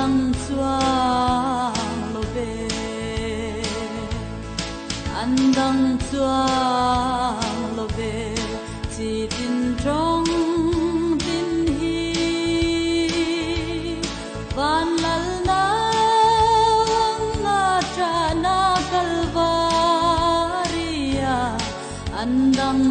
Andang lobe Andang lobe Chi tin trong tin hi Van lal na Ngachana Kalvaria Andang